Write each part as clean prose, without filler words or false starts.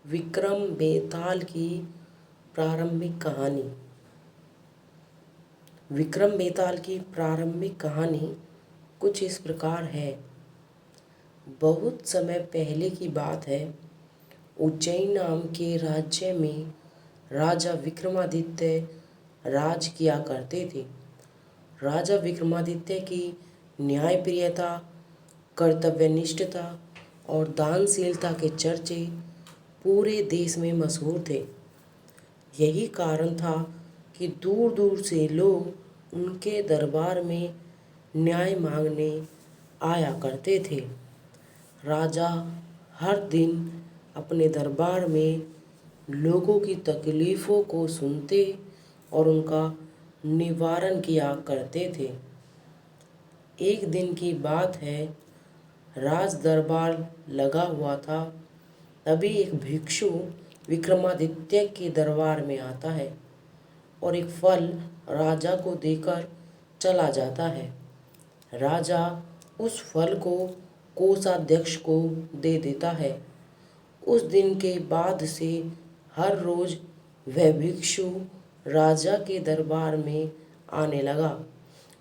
विक्रम बेताल की प्रारंभिक कहानी। विक्रम बेताल की प्रारंभिक कहानी कुछ इस प्रकार है। बहुत समय पहले की बात है। उज्जैन नाम के राज्य में राजा विक्रमादित्य राज किया करते थे। राजा विक्रमादित्य की न्यायप्रियता, कर्तव्यनिष्ठता और दानशीलता के चर्चे पूरे देश में मशहूर थे। यही कारण था कि दूर दूर से लोग उनके दरबार में न्याय मांगने आया करते थे। राजा हर दिन अपने दरबार में लोगों की तकलीफ़ों को सुनते और उनका निवारण किया करते थे। एक दिन की बात है, राज दरबार लगा हुआ था। तभी एक भिक्षु विक्रमादित्य के दरबार में आता है और एक फल राजा को देकर चला जाता है। राजा उस फल को कोषाध्यक्ष को दे देता है। उस दिन के बाद से हर रोज वह भिक्षु राजा के दरबार में आने लगा।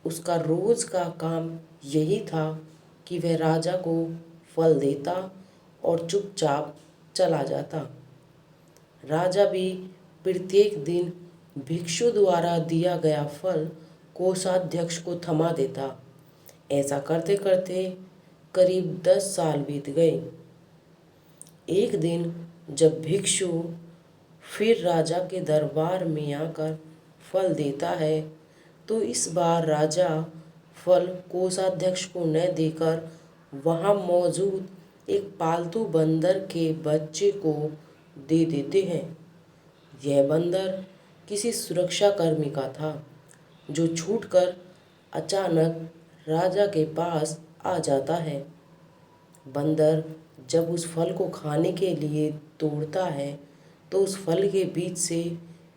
उसका रोज का काम यही था कि वह राजा को फल देता और चुपचाप चला जाता। राजा भी प्रत्येक दिन भिक्षु द्वारा दिया गया फल कोषाध्यक्ष को थमा देता। ऐसा करते करते करीब 10 साल बीत गए। एक दिन जब भिक्षु फिर राजा के दरबार में आकर फल देता है, तो इस बार राजा फल कोषाध्यक्ष को न देकर वहाँ मौजूद एक पालतू बंदर के बच्चे को दे देते हैं। यह बंदर किसी सुरक्षाकर्मी का था, जो छूटकर अचानक राजा के पास आ जाता है। बंदर जब उस फल को खाने के लिए तोड़ता है, तो उस फल के बीच से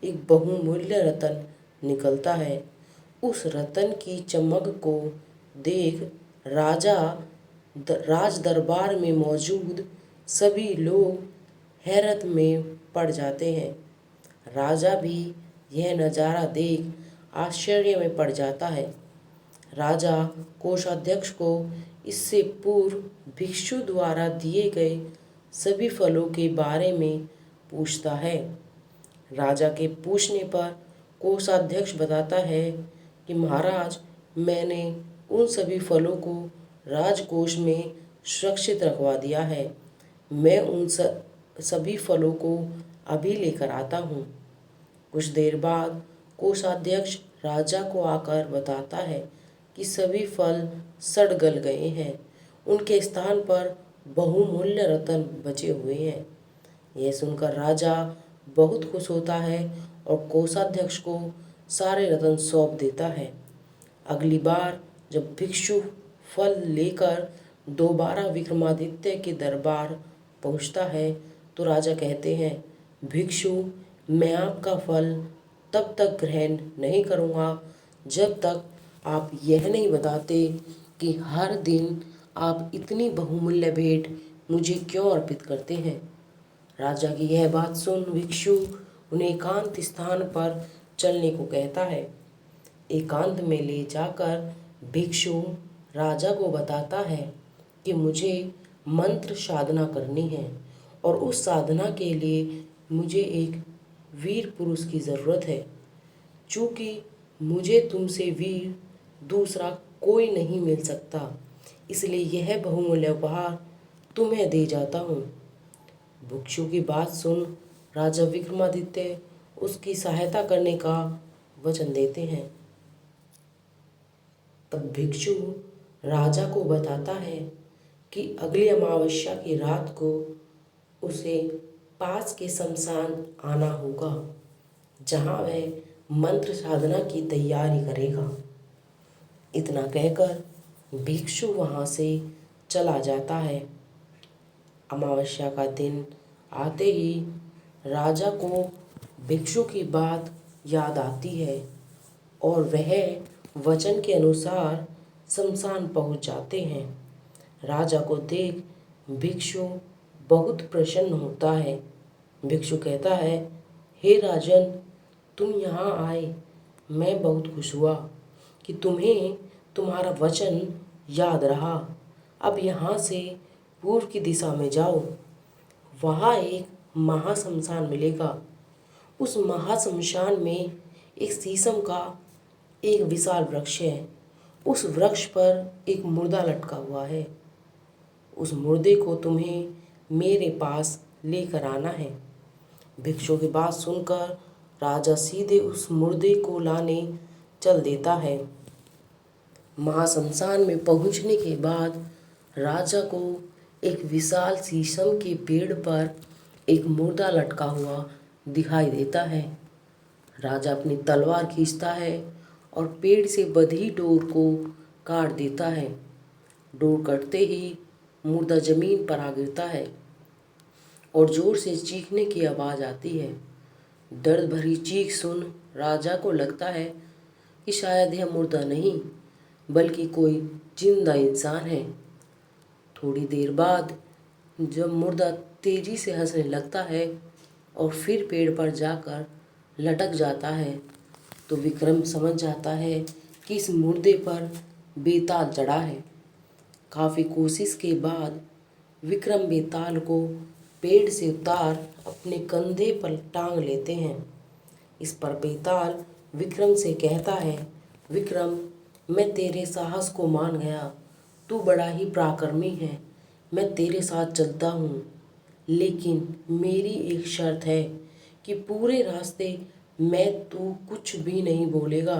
एक बहुमूल्य रत्न निकलता है। उस रत्न की चमक को देख राज दरबार में मौजूद सभी लोग हैरत में पड़ जाते हैं। राजा भी यह नज़ारा देख आश्चर्य में पड़ जाता है। राजा कोषाध्यक्ष को इससे पूर्व भिक्षु द्वारा दिए गए सभी फलों के बारे में पूछता है। राजा के पूछने पर कोषाध्यक्ष बताता है कि महाराज, मैंने उन सभी फलों को राजकोष में सुरक्षित रखवा दिया है। मैं उन सभी फलों को अभी लेकर आता हूँ। कुछ देर बाद कोषाध्यक्ष राजा को आकर बताता है कि सभी फल सड़ गल गए हैं। उनके स्थान पर बहुमूल्य रत्न बचे हुए हैं। यह सुनकर राजा बहुत खुश होता है और कोषाध्यक्ष को सारे रत्न सौंप देता है। अगली बार जब भिक्षु फल लेकर दोबारा विक्रमादित्य के दरबार पहुंचता है, तो राजा कहते हैं, भिक्षु, मैं आपका फल तब तक ग्रहण नहीं करूँगा जब तक आप यह नहीं बताते कि हर दिन आप इतनी बहुमूल्य भेंट मुझे क्यों अर्पित करते हैं। राजा की यह बात सुन भिक्षु उन्हें एकांत स्थान पर चलने को कहता है। एकांत में ले जाकर भिक्षु राजा को बताता है कि मुझे मंत्र साधना करनी है और उस साधना के लिए मुझे एक वीर पुरुष की ज़रूरत है। चूँकि मुझे तुमसे वीर दूसरा कोई नहीं मिल सकता, इसलिए यह बहुमूल्य उपहार तुम्हें दे जाता हूँ। भिक्षु की बात सुन राजा विक्रमादित्य उसकी सहायता करने का वचन देते हैं। तब भिक्षु राजा को बताता है कि अगली अमावस्या की रात को उसे पास के शमशान आना होगा, जहाँ वह मंत्र साधना की तैयारी करेगा। इतना कहकर भिक्षु वहाँ से चला जाता है। अमावस्या का दिन आते ही राजा को भिक्षु की बात याद आती है और वह वचन के अनुसार शमशान पहुँच जाते हैं। राजा को देख भिक्षु बहुत प्रसन्न होता है भिक्षु कहता है, हे राजन, तुम यहाँ आए, मैं बहुत खुश हुआ कि तुम्हें तुम्हारा वचन याद रहा। अब यहाँ से पूर्व की दिशा में जाओ, वहाँ एक महाशमशान मिलेगा। उस महाशमशान में एक शीशम का एक विशाल वृक्ष है। उस वृक्ष पर एक मुर्दा लटका हुआ है। उस मुर्दे को तुम्हें मेरे पास लेकर आना है। भिक्षु की बात सुनकर राजा सीधे उस मुर्दे को लाने चल देता है। महाशमशान में पहुंचने के बाद राजा को एक विशाल शीशम के पेड़ पर एक मुर्दा लटका हुआ दिखाई देता है। राजा अपनी तलवार खींचता है और पेड़ से बंधी डोर को काट देता है। डोर कटते ही मुर्दा जमीन पर आ गिरता है और जोर से चीखने की आवाज़ आती है। दर्द भरी चीख सुन राजा को लगता है कि शायद यह मुर्दा नहीं बल्कि कोई जिंदा इंसान है। थोड़ी देर बाद जब मुर्दा तेजी से हंसने लगता है और फिर पेड़ पर जाकर लटक जाता है तो विक्रम समझ जाता है कि इस मुर्दे पर बेताल चढ़ा है। काफ़ी कोशिश के बाद विक्रम बेताल को पेड़ से उतार अपने कंधे पर टांग लेते हैं। इस पर बेताल विक्रम से कहता है, विक्रम, मैं तेरे साहस को मान गया, तू बड़ा ही पराक्रमी है, मैं तेरे साथ चलता हूँ, लेकिन मेरी एक शर्त है कि पूरे रास्ते तू कुछ भी नहीं बोलेगा।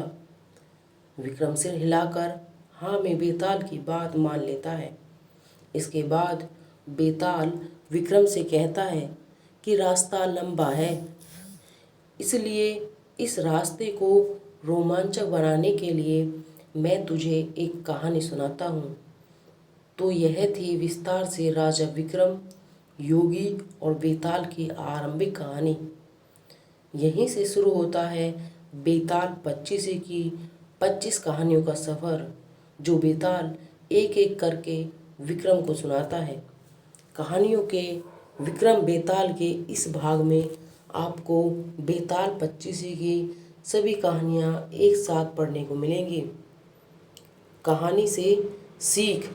विक्रम सिर हिलाकर हाँ में बेताल की बात मान लेता है। इसके बाद बेताल विक्रम से कहता है कि रास्ता लंबा है, इसलिए इस रास्ते को रोमांचक बनाने के लिए मैं तुझे एक कहानी सुनाता हूँ। तो यह थी विस्तार से राजा विक्रम, योगी और बेताल की आरंभिक कहानी। यहीं से शुरू होता है बेताल 25 की 25 कहानियों का सफ़र, जो बेताल एक एक करके विक्रम को सुनाता है। कहानियों के विक्रम बेताल के इस भाग में आपको बेताल 25 की सभी कहानियाँ एक साथ पढ़ने को मिलेंगी। कहानी से सीख।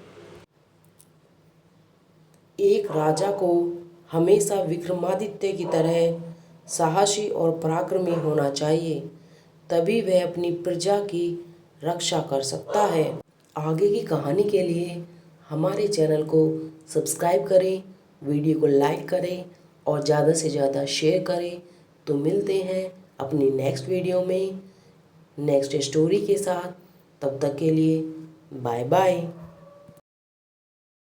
एक राजा को हमेशा विक्रमादित्य की तरह साहसी और पराक्रमी होना चाहिए, तभी वह अपनी प्रजा की रक्षा कर सकता है। आगे की कहानी के लिए हमारे चैनल को सब्सक्राइब करें, वीडियो को लाइक करें और ज़्यादा से ज़्यादा शेयर करें। तो मिलते हैं अपनी नेक्स्ट वीडियो में नेक्स्ट स्टोरी के साथ। तब तक के लिए बाय बाय।